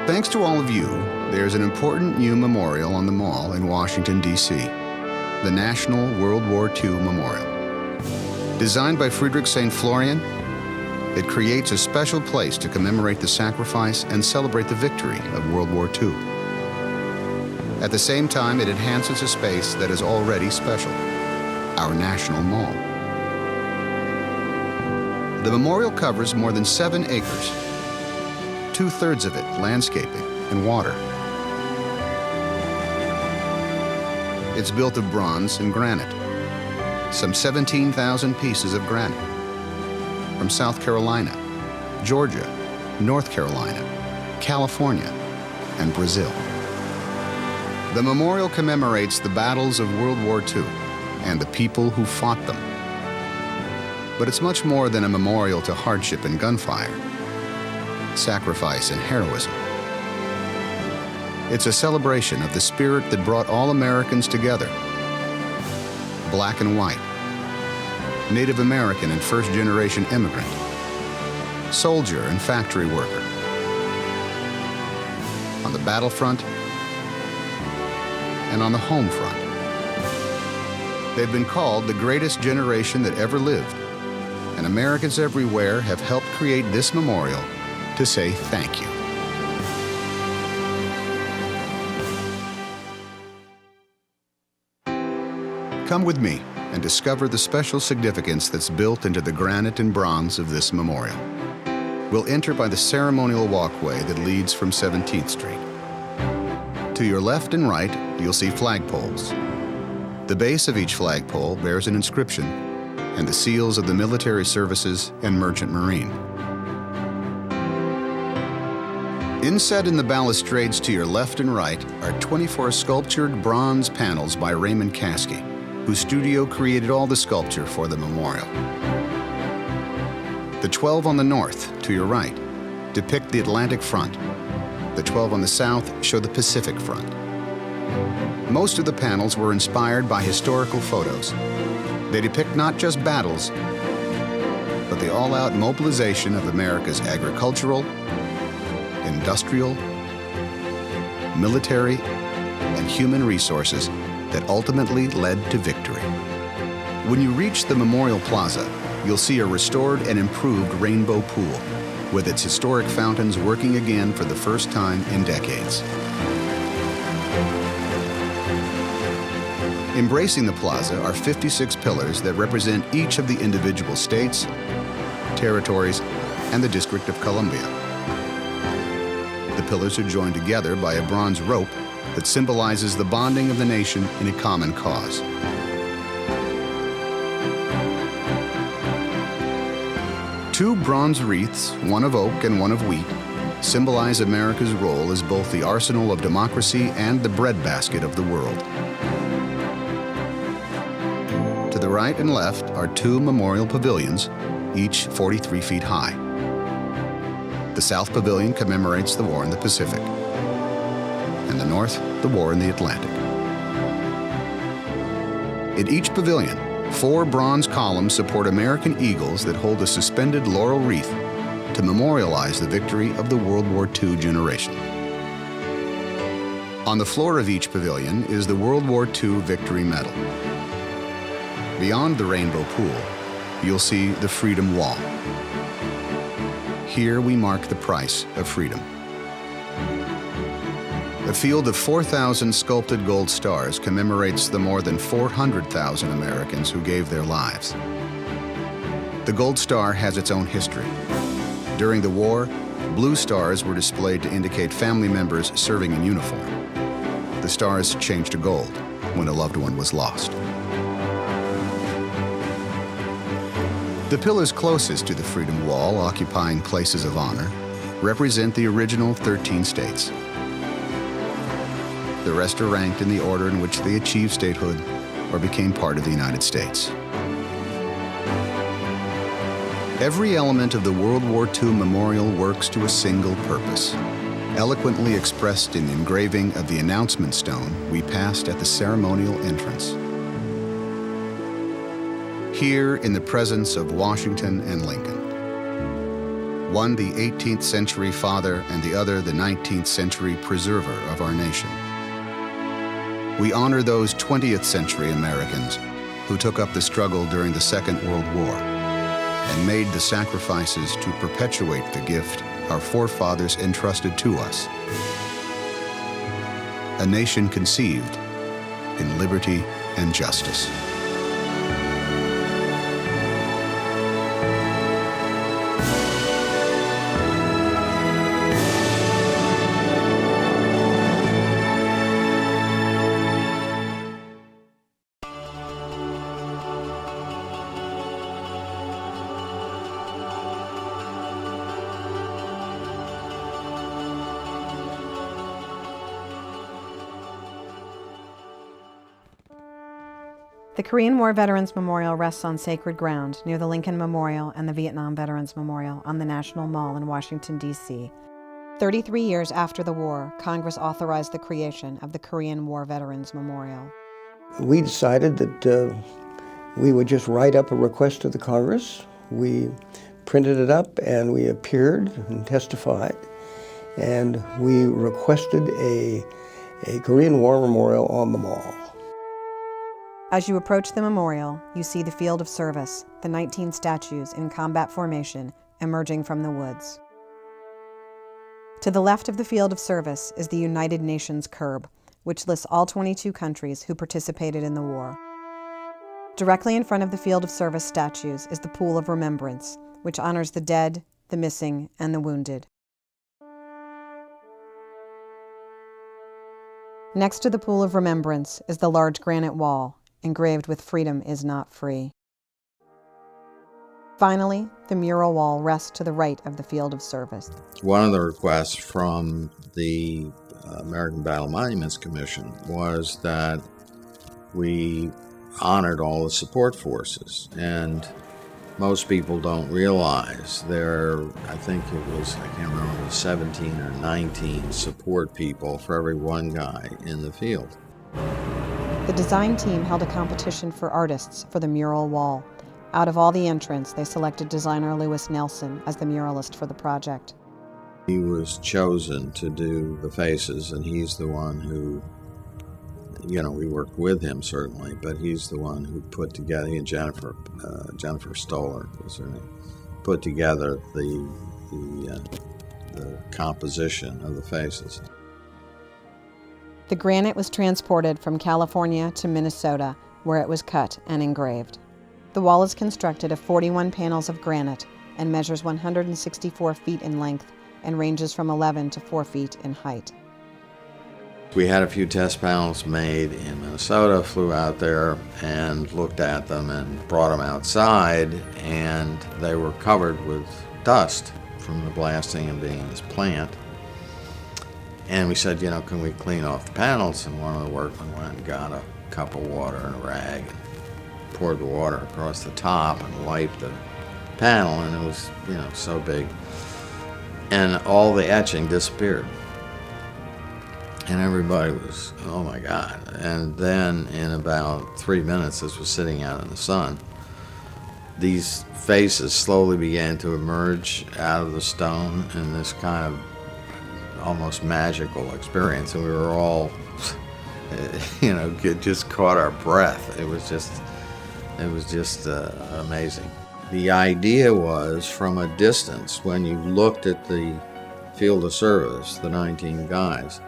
Thanks to all of you, there's an important new memorial on the Mall in Washington, D.C., the National World War II Memorial. Designed by Friedrich St. Florian, it creates a special place to commemorate the sacrifice and celebrate the victory of World War II. At the same time, it enhances a space that is already special, our National Mall. The memorial covers more than 7 acres, 2/3 of it landscaping and water. It's built of bronze and granite, some 17,000 pieces of granite from South Carolina, Georgia, North Carolina, California, and Brazil. The memorial commemorates the battles of World War II and the people who fought them. But it's much more than a memorial to hardship and gunfire, sacrifice and heroism. It's a celebration of the spirit that brought all Americans together, black and white, Native American and first-generation immigrant, soldier and factory worker. On the battlefront and on the home front. They've been called the greatest generation that ever lived, and Americans everywhere have helped create this memorial to say thank you. Come with me and discover the special significance that's built into the granite and bronze of this memorial. We'll enter by the ceremonial walkway that leads from 17th Street. To your left and right, you'll see flagpoles. The base of each flagpole bears an inscription and the seals of the military services and merchant marine. Inset in the balustrades to your left and right are 24 sculptured bronze panels by Raymond Caskey, whose studio created all the sculpture for the memorial. The 12 on the north, to your right, depict the Atlantic front. The 12 on the south show the Pacific front. Most of the panels were inspired by historical photos. They depict not just battles, but the all-out mobilization of America's agricultural, industrial, military, and human resources that ultimately led to victory. When you reach the Memorial Plaza, you'll see a restored and improved rainbow pool, with its historic fountains working again for the first time in decades. Embracing the plaza are 56 pillars that represent each of the individual states, territories, and the District of Columbia. The pillars are joined together by a bronze rope that symbolizes the bonding of the nation in a common cause. Two bronze wreaths, one of oak and one of wheat, symbolize America's role as both the arsenal of democracy and the breadbasket of the world. To the right and left are 2 memorial pavilions, each 43 feet high. The South Pavilion commemorates the war in the Pacific, and the North, the war in the Atlantic. In each pavilion, 4 bronze columns support American eagles that hold a suspended laurel wreath to memorialize the victory of the World War II generation. On the floor of each pavilion is the World War II Victory Medal. Beyond the rainbow pool, you'll see the Freedom Wall. Here we mark the price of freedom. A field of 4,000 sculpted gold stars commemorates the more than 400,000 Americans who gave their lives. The gold star has its own history. During the war, blue stars were displayed to indicate family members serving in uniform. The stars changed to gold when a loved one was lost. The pillars closest to the Freedom Wall, occupying places of honor, represent the original 13 states. The rest are ranked in the order in which they achieved statehood or became part of the United States. Every element of the World War II memorial works to a single purpose, eloquently expressed in the engraving of the announcement stone we passed at the ceremonial entrance. Here in the presence of Washington and Lincoln, one the 18th century father and the other the 19th century preserver of our nation. We honor those 20th century Americans who took up the struggle during the Second World War and made the sacrifices to perpetuate the gift our forefathers entrusted to us. A nation conceived in liberty and justice. The Korean War Veterans Memorial rests on sacred ground near the Lincoln Memorial and the Vietnam Veterans Memorial on the National Mall in Washington, D.C. 33 years after the war, Congress authorized the creation of the Korean War Veterans Memorial. We decided that we would just write up a request to the Congress. We printed it up and we appeared and testified. And we requested a Korean War Memorial on the Mall. As you approach the memorial, you see the field of service, the 19 statues in combat formation emerging from the woods. To the left of the field of service is the United Nations curb, which lists all 22 countries who participated in the war. Directly in front of the field of service statues is the Pool of Remembrance, which honors the dead, the missing, and the wounded. Next to the Pool of Remembrance is the large granite wall, engraved with "Freedom is not free." Finally, the mural wall rests to the right of the field of service. One of the requests from the American Battle Monuments Commission was that we honored all the support forces, and most people don't realize I think it was, I can't remember, it was 17 or 19 support people for every one guy in the field. The design team held a competition for artists for the mural wall. Out of all the entrants, they selected designer Lewis Nelson as the muralist for the project. He was chosen to do the faces, and he's the one who, we worked with him certainly, but he's the one who put together, he and Jennifer Stoller was her name, put together the composition of the faces. The granite was transported from California to Minnesota, where it was cut and engraved. The wall is constructed of 41 panels of granite and measures 164 feet in length and ranges from 11 to 4 feet in height. We had a few test panels made in Minnesota, flew out there and looked at them and brought them outside, and they were covered with dust from the blasting and being in this plant. And we said, can we clean off the panels? And one of the workmen went and got a cup of water and a rag and poured the water across the top and wiped the panel, and it was, so big. And all the etching disappeared. And everybody was, oh my God. And then in about 3 minutes, this was sitting out in the sun, these faces slowly began to emerge out of the stone in this kind of almost magical experience, and we were all, just caught our breath. It was just amazing. The idea was, from a distance, when you looked at the field of service, the 19 guys,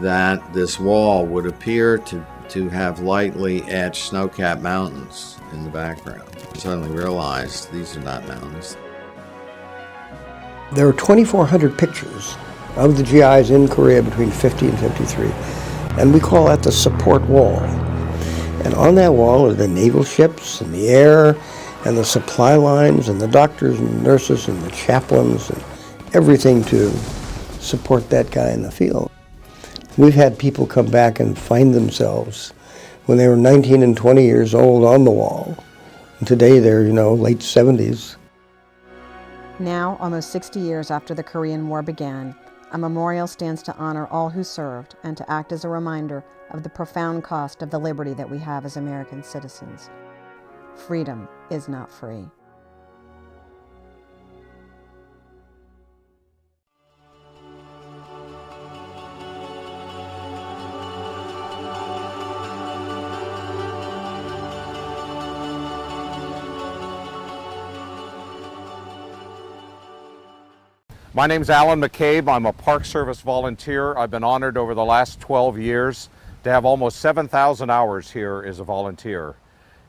that this wall would appear to have lightly etched snow-capped mountains in the background. I suddenly realized these are not mountains. There are 2,400 pictures of the GIs in Korea between 50 and 53, and we call that the support wall. And on that wall are the naval ships and the air and the supply lines and the doctors and nurses and the chaplains and everything to support that guy in the field. We've had people come back and find themselves when they were 19 and 20 years old on the wall. And today they're, late 70s. Now, almost 60 years after the Korean War began, a memorial stands to honor all who served and to act as a reminder of the profound cost of the liberty that we have as American citizens. Freedom is not free. My name's Alan McCabe. I'm a Park Service volunteer. I've been honored over the last 12 years to have almost 7,000 hours here as a volunteer.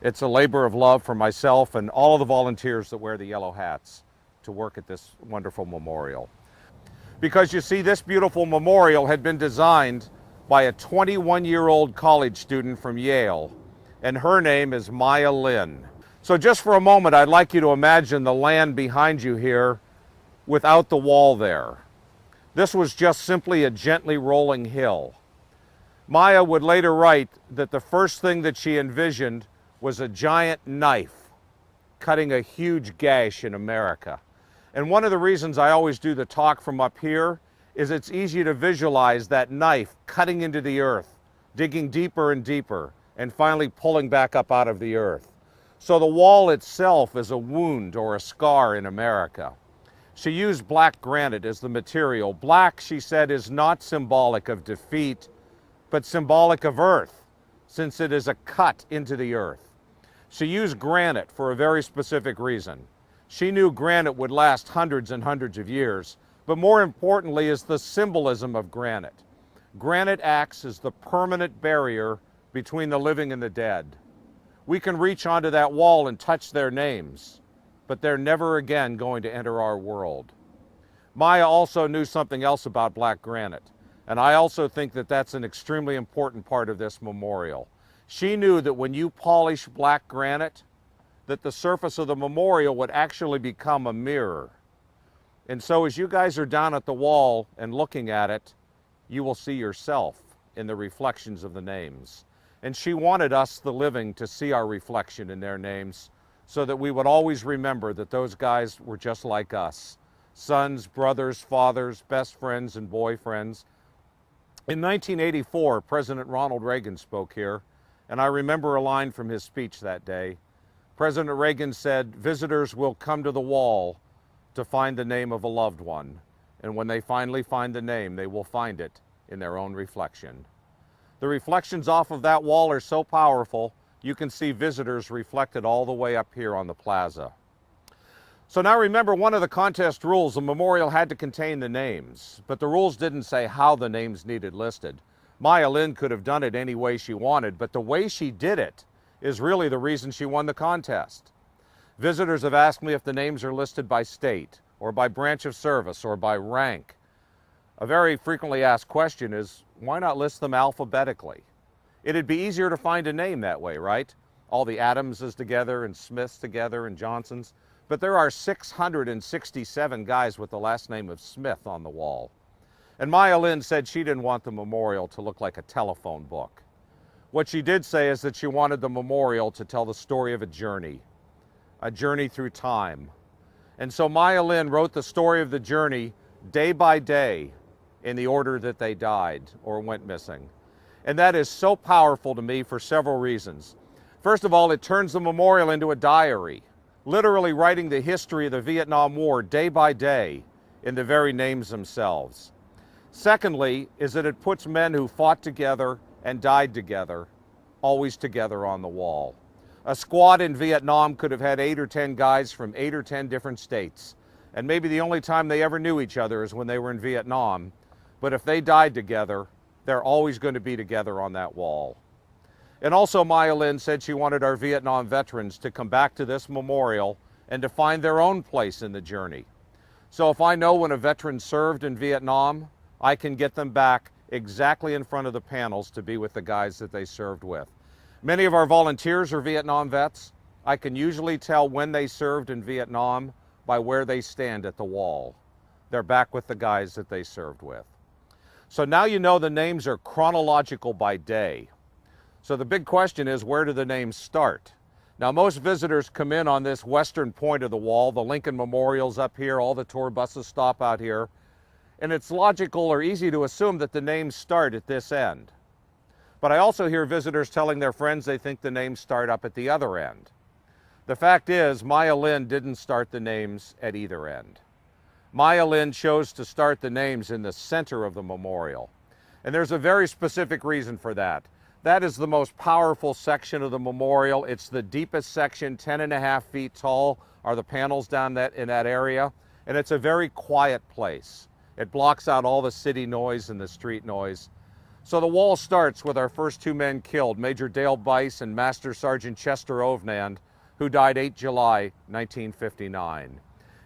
It's a labor of love for myself and all of the volunteers that wear the yellow hats to work at this wonderful memorial. Because you see, this beautiful memorial had been designed by a 21-year-old college student from Yale, and her name is Maya Lin. So just for a moment, I'd like you to imagine the land behind you here without the wall there. This was just simply a gently rolling hill. Maya would later write that the first thing that she envisioned was a giant knife cutting a huge gash in America. And one of the reasons I always do the talk from up here is it's easy to visualize that knife cutting into the earth, digging deeper and deeper, and finally pulling back up out of the earth. So the wall itself is a wound or a scar in America. She used black granite as the material. Black, she said, is not symbolic of defeat, but symbolic of earth, since it is a cut into the earth. She used granite for a very specific reason. She knew granite would last hundreds and hundreds of years, but more importantly is the symbolism of granite. Granite acts as the permanent barrier between the living and the dead. We can reach onto that wall and touch their names, but they're never again going to enter our world. Maya also knew something else about black granite, and I also think that that's an extremely important part of this memorial. She knew that when you polish black granite, that the surface of the memorial would actually become a mirror. And so as you guys are down at the wall and looking at it, you will see yourself in the reflections of the names. And she wanted us, the living, to see our reflection in their names so that we would always remember that those guys were just like us. Sons, brothers, fathers, best friends, and boyfriends. In 1984, President Ronald Reagan spoke here, and I remember a line from his speech that day. President Reagan said, "Visitors will come to the wall to find the name of a loved one, and when they finally find the name, they will find it in their own reflection." The reflections off of that wall are so powerful, you can see visitors reflected all the way up here on the plaza. So now remember, one of the contest rules, the memorial had to contain the names, but the rules didn't say how the names needed listed. Maya Lin could have done it any way she wanted, but the way she did it is really the reason she won the contest. Visitors have asked me if the names are listed by state, or by branch of service, or by rank. A very frequently asked question is, why not list them alphabetically? It'd be easier to find a name that way, right? All the Adamses together, and Smiths together, and Johnsons. But there are 667 guys with the last name of Smith on the wall. And Maya Lin said she didn't want the memorial to look like a telephone book. What she did say is that she wanted the memorial to tell the story of a journey through time. And so Maya Lin wrote the story of the journey day by day in the order that they died or went missing. And that is so powerful to me for several reasons. First of all, it turns the memorial into a diary, literally writing the history of the Vietnam War day by day in the very names themselves. Secondly, is that it puts men who fought together and died together, always together on the wall. A squad in Vietnam could have had 8 or 10 guys from 8 or 10 different states, and maybe the only time they ever knew each other is when they were in Vietnam. But if they died together, they're always going to be together on that wall. And also Maya Lin said she wanted our Vietnam veterans to come back to this memorial and to find their own place in the journey. So if I know when a veteran served in Vietnam, I can get them back exactly in front of the panels to be with the guys that they served with. Many of our volunteers are Vietnam vets. I can usually tell when they served in Vietnam by where they stand at the wall. They're back with the guys that they served with. So now you know the names are chronological by day. So the big question is, where do the names start? Now most visitors come in on this western point of the wall. The Lincoln Memorial's up here, all the tour buses stop out here. And it's logical or easy to assume that the names start at this end. But I also hear visitors telling their friends they think the names start up at the other end. The fact is, Maya Lin didn't start the names at either end. Maya Lin chose to start the names in the center of the memorial. And there's a very specific reason for that. That is the most powerful section of the memorial. It's the deepest section, 10.5 feet tall are the panels down in that area. and it's a very quiet place. It blocks out all the city noise and the street noise. So the wall starts with our first two men killed, Major Dale Bice and Master Sergeant Chester Ovnand, who died 8 July 1959.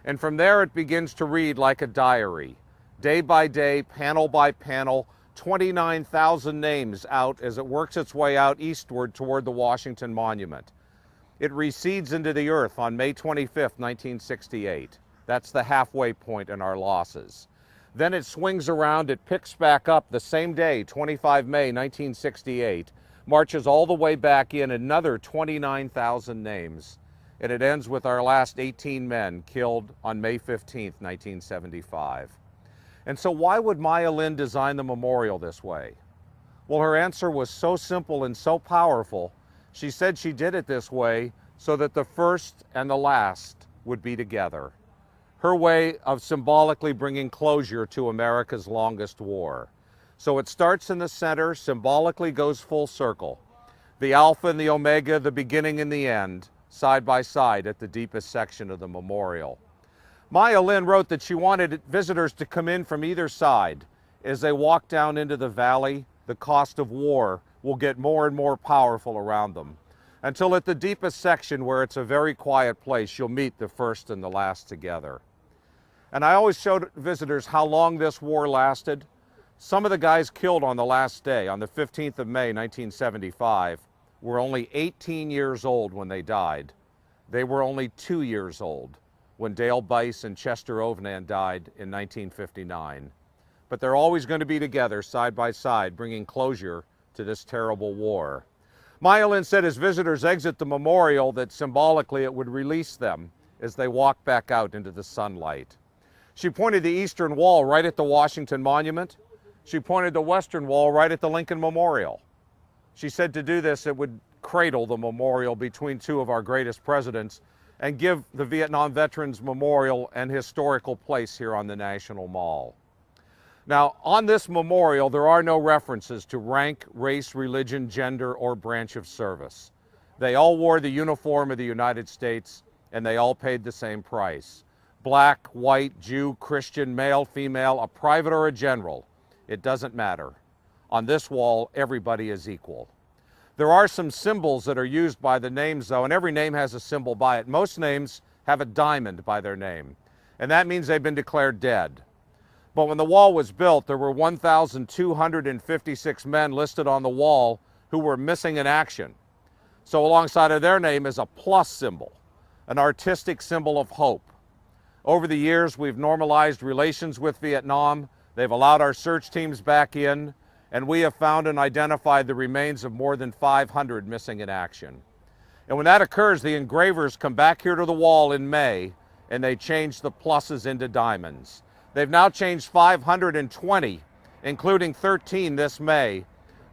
And from there it begins to read like a diary. Day by day, panel by panel, 29,000 names out as it works its way out eastward toward the Washington Monument. It recedes into the earth on May 25th, 1968. That's the halfway point in our losses. Then it swings around, it picks back up the same day, 25 May 1968, marches all the way back in another 29,000 names, and it ends with our last 18 men killed on May 15th, 1975. And so why would Maya Lin design the memorial this way? Well, her answer was so simple and so powerful. She said she did it this way so that the first and the last would be together. Her way of symbolically bringing closure to America's longest war. So it starts in the center, symbolically goes full circle. The Alpha and the Omega, the beginning and the end, side by side at the deepest section of the memorial. Maya Lin wrote that she wanted visitors to come in from either side. As they walk down into the valley, the cost of war will get more and more powerful around them. Until at the deepest section, where it's a very quiet place, you'll meet the first and the last together. And I always showed visitors how long this war lasted. Some of the guys killed on the last day, on the 15th of May, 1975, were only 18 years old when they died. They were only 2 years old when Dale Bice and Chester Ovnand died in 1959. But they're always going to be together, side by side, bringing closure to this terrible war. Maya Lin said as visitors exit the memorial that symbolically it would release them as they walk back out into the sunlight. She pointed the eastern wall right at the Washington Monument. She pointed the western wall right at the Lincoln Memorial. She said to do this, it would cradle the memorial between two of our greatest presidents and give the Vietnam Veterans Memorial an historical place here on the National Mall. Now, on this memorial, there are no references to rank, race, religion, gender, or branch of service. They all wore the uniform of the United States, and they all paid the same price. Black, white, Jew, Christian, male, female, a private or a general, it doesn't matter. On this wall, everybody is equal. There are some symbols that are used by the names, though, and every name has a symbol by it. Most names have a diamond by their name, and that means they've been declared dead. But when the wall was built, there were 1,256 men listed on the wall who were missing in action. So alongside of their name is a plus symbol, an artistic symbol of hope. Over the years, we've normalized relations with Vietnam. They've allowed our search teams back in, and we have found and identified the remains of more than 500 missing in action. And when that occurs, the engravers come back here to the wall in May, and they change the pluses into diamonds. They've now changed 520, including 13 this May,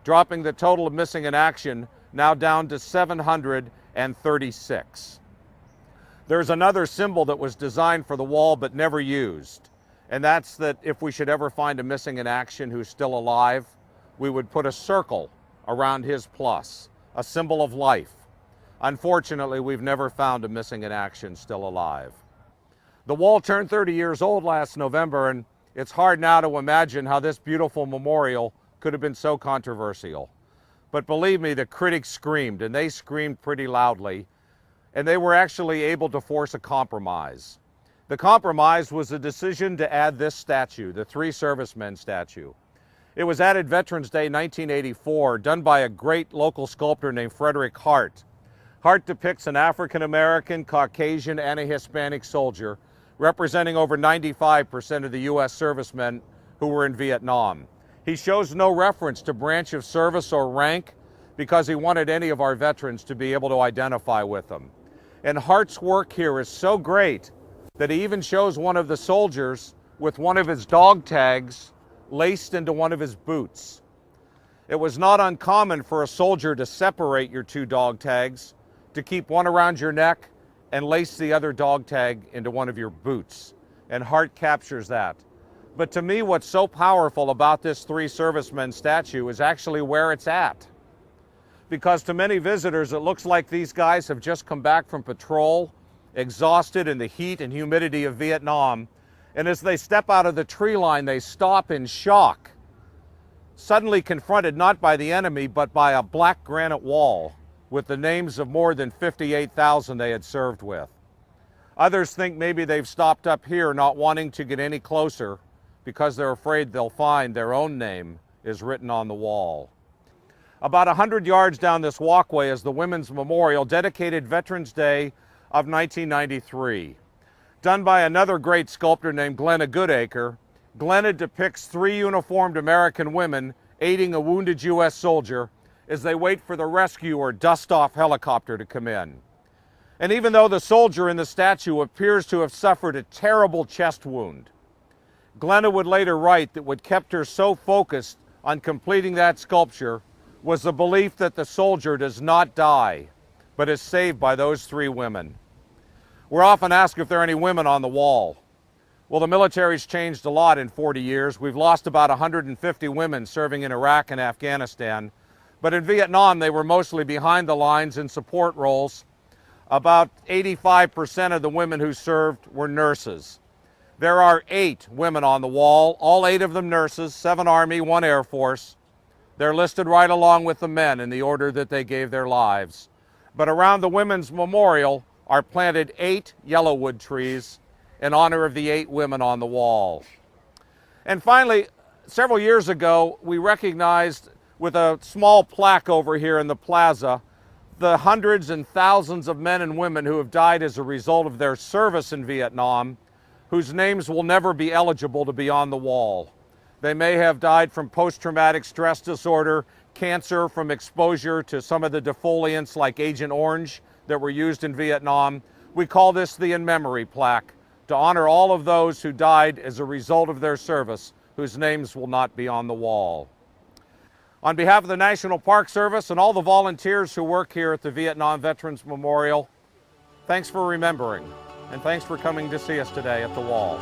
dropping the total of missing in action now down to 736. There's another symbol that was designed for the wall but never used, and that's that if we should ever find a missing in action who's still alive, we would put a circle around his plus, a symbol of life. Unfortunately, we've never found a missing in action still alive. The wall turned 30 years old last November, and it's hard now to imagine how this beautiful memorial could have been so controversial. But believe me, the critics screamed, and they screamed pretty loudly, and they were actually able to force a compromise. The compromise was the decision to add this statue, the three servicemen statue. It was added Veterans Day 1984, done by a great local sculptor named Frederick Hart. Hart depicts an African-American, Caucasian, and a Hispanic soldier, representing over 95% of the U.S. servicemen who were in Vietnam. He shows no reference to branch of service or rank because he wanted any of our veterans to be able to identify with them. And Hart's work here is so great that he even shows one of the soldiers with one of his dog tags laced into one of his boots. It was not uncommon for a soldier to separate your two dog tags, to keep one around your neck and lace the other dog tag into one of your boots. And Hart captures that. But to me, what's so powerful about this three servicemen statue is actually where it's at. Because to many visitors, it looks like these guys have just come back from patrol exhausted in the heat and humidity of Vietnam, and as they step out of the tree line, they stop in shock, suddenly confronted not by the enemy, but by a black granite wall with the names of more than 58,000 they had served with. Others think maybe they've stopped up here, not wanting to get any closer because they're afraid they'll find their own name is written on the wall. About 100 yards down this walkway is the Women's Memorial, dedicated Veterans Day of 1993. Done by another great sculptor named Glenna Goodacre, Glenna depicts 3 uniformed American women aiding a wounded U.S. soldier as they wait for the rescue or dust-off helicopter to come in. And even though the soldier in the statue appears to have suffered a terrible chest wound, Glenna would later write that what kept her so focused on completing that sculpture was the belief that the soldier does not die, but is saved by those 3 women. We're often asked if there are any women on the wall. Well, the military's changed a lot in 40 years. We've lost about 150 women serving in Iraq and Afghanistan, but in Vietnam they were mostly behind the lines in support roles. About 85% of the women who served were nurses. There are 8 women on the wall, all 8 of them nurses, 7 Army, 1 Air Force. They're listed right along with the men in the order that they gave their lives. But around the Women's Memorial are planted 8 yellowwood trees in honor of the 8 women on the wall. And finally, several years ago, we recognized with a small plaque over here in the plaza the hundreds and thousands of men and women who have died as a result of their service in Vietnam, whose names will never be eligible to be on the wall. They may have died from post-traumatic stress disorder, cancer from exposure to some of the defoliants like Agent Orange that were used in Vietnam. We call this the In Memory plaque to honor all of those who died as a result of their service, whose names will not be on the wall. On behalf of the National Park Service and all the volunteers who work here at the Vietnam Veterans Memorial, thanks for remembering, and thanks for coming to see us today at the wall.